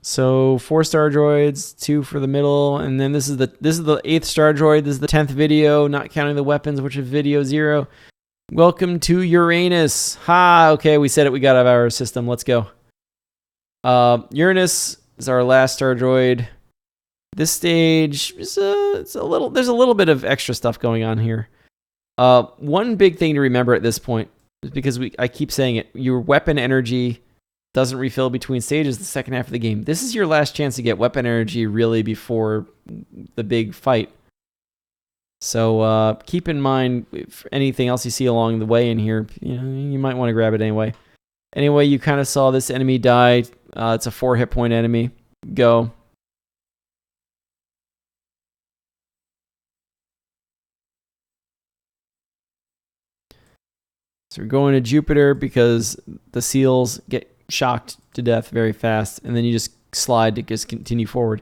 So 4 star droids, 2 for the middle, and then this is the 8th star droid. This is the 10th video, not counting the weapons, which is video 0. Welcome to Uranus. Ha! Okay, we said it. We got out of our system. Let's go. Uranus is our last star droid. This stage is there's a little bit of extra stuff going on here. One big thing to remember at this point is because I keep saying it. Your weapon energy doesn't refill between stages the second half of the game. This is your last chance to get weapon energy really before the big fight. So keep in mind if anything else you see along the way in here, you might want to grab it anyway. Anyway, you kind of saw this enemy die. It's a 4 hit point enemy. Go. So we're going to Jupiter because the seals get shocked to death very fast, and then you just slide to just continue forward.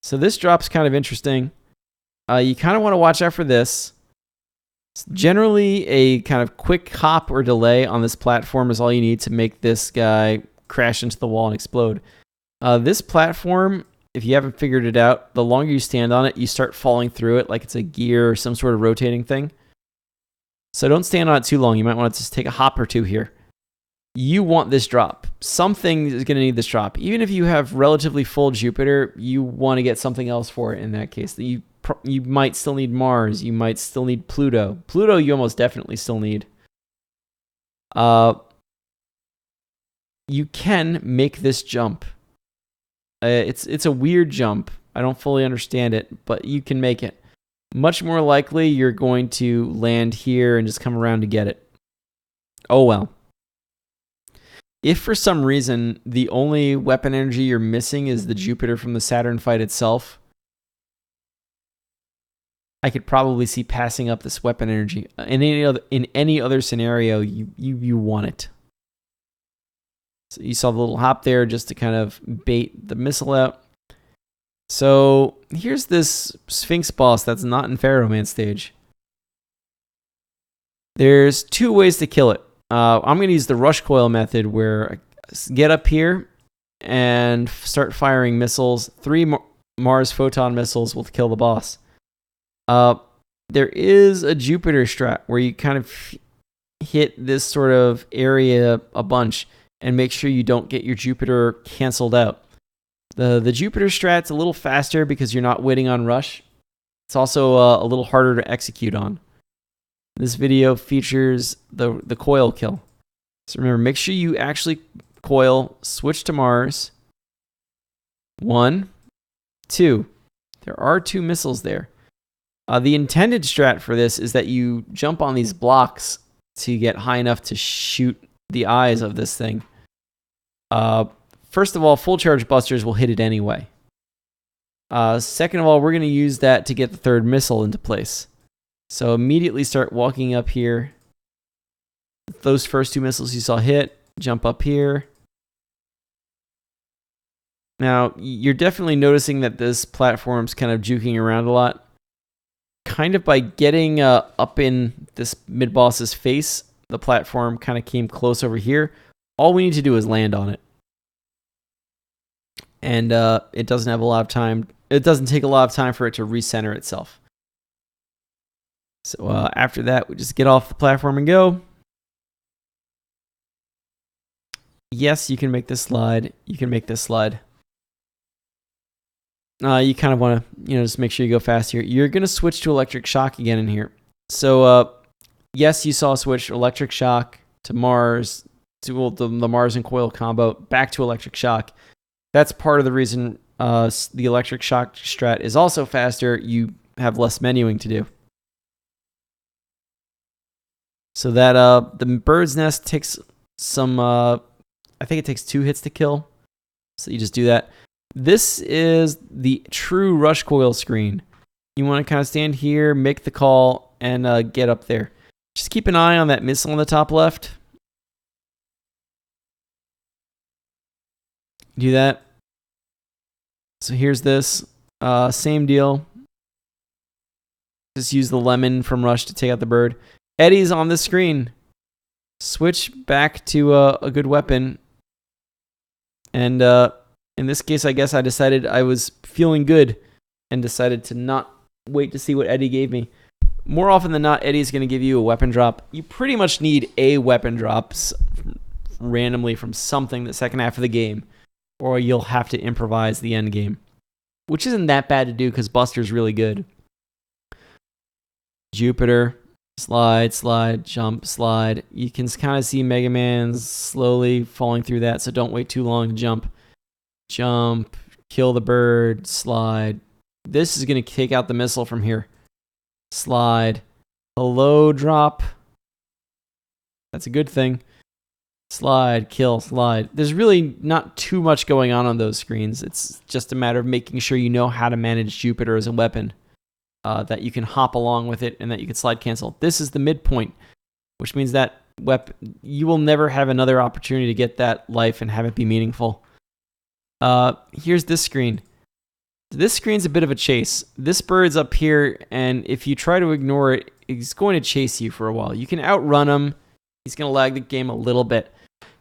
So this drop's kind of interesting. You kind of want to watch out for this. It's generally, a kind of quick hop or delay on this platform is all you need to make this guy crash into the wall and explode. This platform, if you haven't figured it out, the longer you stand on it, you start falling through it like it's a gear or some sort of rotating thing. So don't stand on it too long. You might want to just take a hop or two here. You want this drop. Something is going to need this drop. Even if you have relatively full Jupiter, you want to get something else for it in that case. You might still need Mars. You might still need Pluto. Pluto you almost definitely still need. You can make this jump. It's a weird jump. I don't fully understand it, but you can make it. Much more likely you're going to land here and just come around to get it. Oh well. If for some reason the only weapon energy you're missing is the Jupiter from the Saturn fight itself, I could probably see passing up this weapon energy. In any other scenario, you want it. So you saw the little hop there just to kind of bait the missile out. So here's this Sphinx boss that's not in Pharaoh Man stage. There's 2 ways to kill it. I'm going to use the rush coil method where I get up here and start firing missiles. 3 Mars photon missiles will kill the boss. There is a Jupiter strat where you kind of hit this sort of area a bunch and make sure you don't get your Jupiter canceled out. The Jupiter strat's a little faster because you're not waiting on rush. It's also a little harder to execute on. This video features the coil kill. So remember, make sure you actually coil, switch to Mars. 1, 2. There are 2 missiles there. The intended strat for this is that you jump on these blocks to get high enough to shoot the eyes of this thing. First of all, full charge busters will hit it anyway. Second of all, we're going to use that to get the 3rd missile into place. So immediately start walking up here. Those first 2 missiles you saw hit, jump up here. Now, you're definitely noticing that this platform's kind of juking around a lot. Kind of by getting up in this mid-boss's face, the platform kind of came close over here. All we need to do is land on it. And it doesn't have a lot of time. It doesn't take a lot of time for it to recenter itself. So after that, we just get off the platform and go. Yes, you can make this slide. You can make this slide. You kind of want to, just make sure you go fast here. You're going to switch to electric shock again in here. So, yes, you saw a switch electric shock to Mars, to the Mars and coil combo, back to electric shock. That's part of the reason the electric shock strat is also faster. You have less menuing to do. So that the bird's nest takes some, I think it takes 2 hits to kill. So you just do that. This is the true rush coil screen. You want to kind of stand here, make the call, and get up there. Just keep an eye on that missile on the top left. Do that. So here's this. Same deal. Just use the lemon from Rush to take out the bird. Eddie's on the screen. Switch back to a good weapon. And in this case, I guess I decided I was feeling good and decided to not wait to see what Eddie gave me. More often than not, Eddie's going to give you a weapon drop. You pretty much need a weapon drop randomly from something the second half of the game, or you'll have to improvise the end game, which isn't that bad to do because Buster's really good. Jupiter, slide, slide, jump, slide. You can kind of see Mega Man slowly falling through that, so don't wait too long to jump. Jump, kill the bird, slide. This is going to take out the missile from here. Slide. Hello, drop. That's a good thing. Slide, kill, slide. There's really not too much going on those screens. It's just a matter of making sure you know how to manage Jupiter as a weapon. That you can hop along with it and that you can slide cancel. This is the midpoint, which means that you will never have another opportunity to get that life and have it be meaningful. Here's this screen. This screen's a bit of a chase. This bird's up here, and if you try to ignore it, he's going to chase you for a while. You can outrun him. He's going to lag the game a little bit.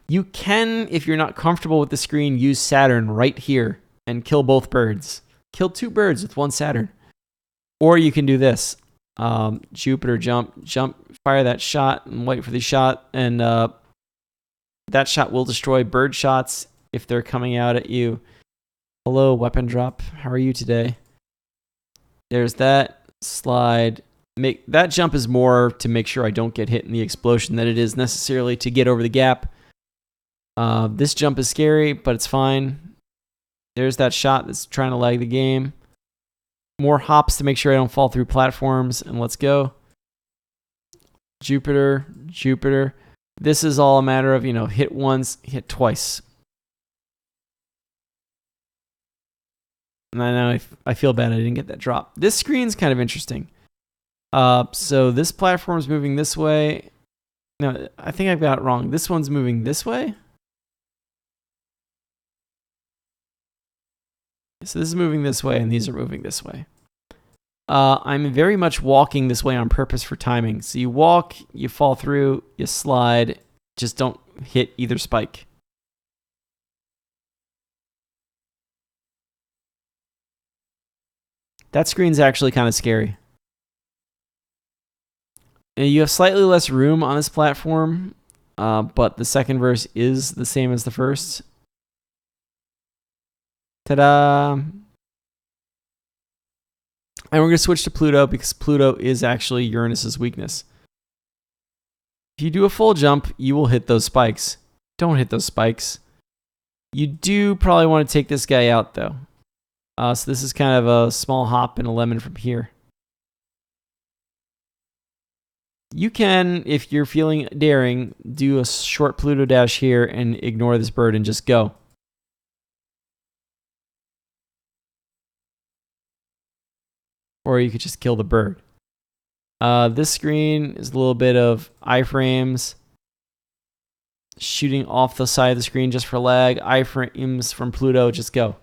You can, if you're not comfortable with the screen, use Saturn right here and kill both birds. Kill 2 birds with 1 Saturn. Or you can do this. Jupiter, jump, fire that shot and wait for the shot. And that shot will destroy bird shots if they're coming out at you. Hello, weapon drop. How are you today? There's that. Slide. That jump is more to make sure I don't get hit in the explosion than it is necessarily to get over the gap. This jump is scary, but it's fine. There's that shot that's trying to lag the game. More hops to make sure I don't fall through platforms, and let's go. Jupiter, Jupiter. This is all a matter of, hit once, hit twice. And I know I feel bad I didn't get that drop. This screen's kind of interesting. So this platform's moving this way. No, I think I've got it wrong. This one's moving this way. So this is moving this way, and these are moving this way. I'm very much walking this way on purpose for timing. So you walk, you fall through, you slide. Just don't hit either spike. That screen's actually kind of scary. You have slightly less room on this platform, but the second verse is the same as the first. Ta-da! And we're going to switch to Pluto because Pluto is actually Uranus's weakness. If you do a full jump, you will hit those spikes. Don't hit those spikes. You do probably want to take this guy out, though. So this is kind of a small hop and a lemon from here. You can, if you're feeling daring, do a short Pluto dash here and ignore this bird and just go. Or you could just kill the bird. This screen is a little bit of iframes. Shooting off the side of the screen just for lag. Iframes from Pluto, just go.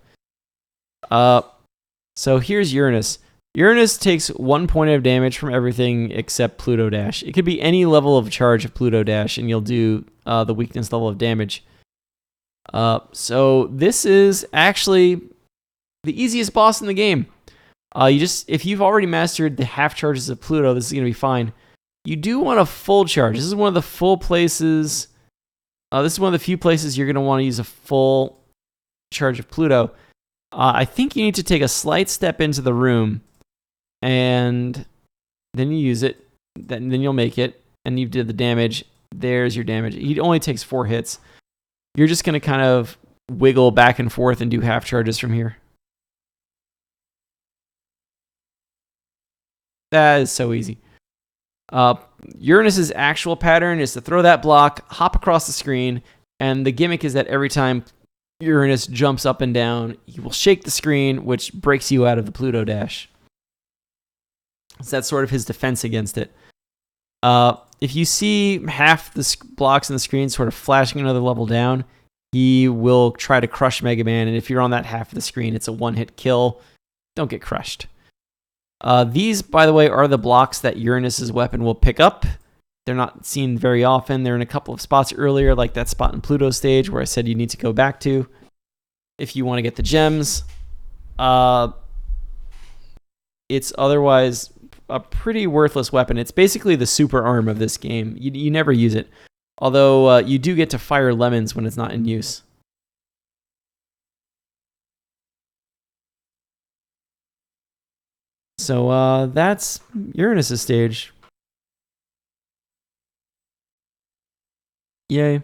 So here's Uranus. Uranus takes 1 point of damage from everything except Pluto Dash. It could be any level of charge of Pluto Dash, and you'll do the weakness level of damage. So this is actually the easiest boss in the game. If you've already mastered the half charges of Pluto, this is going to be fine. You do want a full charge. This is one of the full places. This is one of the few places you're going to want to use a full charge of Pluto. I think you need to take a slight step into the room, and then you use it. Then you'll make it, and you did the damage. There's your damage. He only takes 4 hits. You're just going to kind of wiggle back and forth and do half charges from here. That is so easy. Uranus's actual pattern is to throw that block, hop across the screen, and the gimmick is that every time Uranus jumps up and down, he will shake the screen, which breaks you out of the Pluto Dash. So that's sort of his defense against it. If you see half the blocks in the screen sort of flashing another level down, he will try to crush Mega Man, and if you're on that half of the screen, it's a one-hit kill. Don't get crushed. These, by the way, are the blocks that Uranus's weapon will pick up. They're not seen very often. They're in a couple of spots earlier, like that spot in Pluto stage where I said you need to go back to. if you want to get the gems. It's otherwise a pretty worthless weapon. It's basically the super arm of this game. You never use it. Although you do get to fire lemons when it's not in use. So that's Uranus' stage. Yay.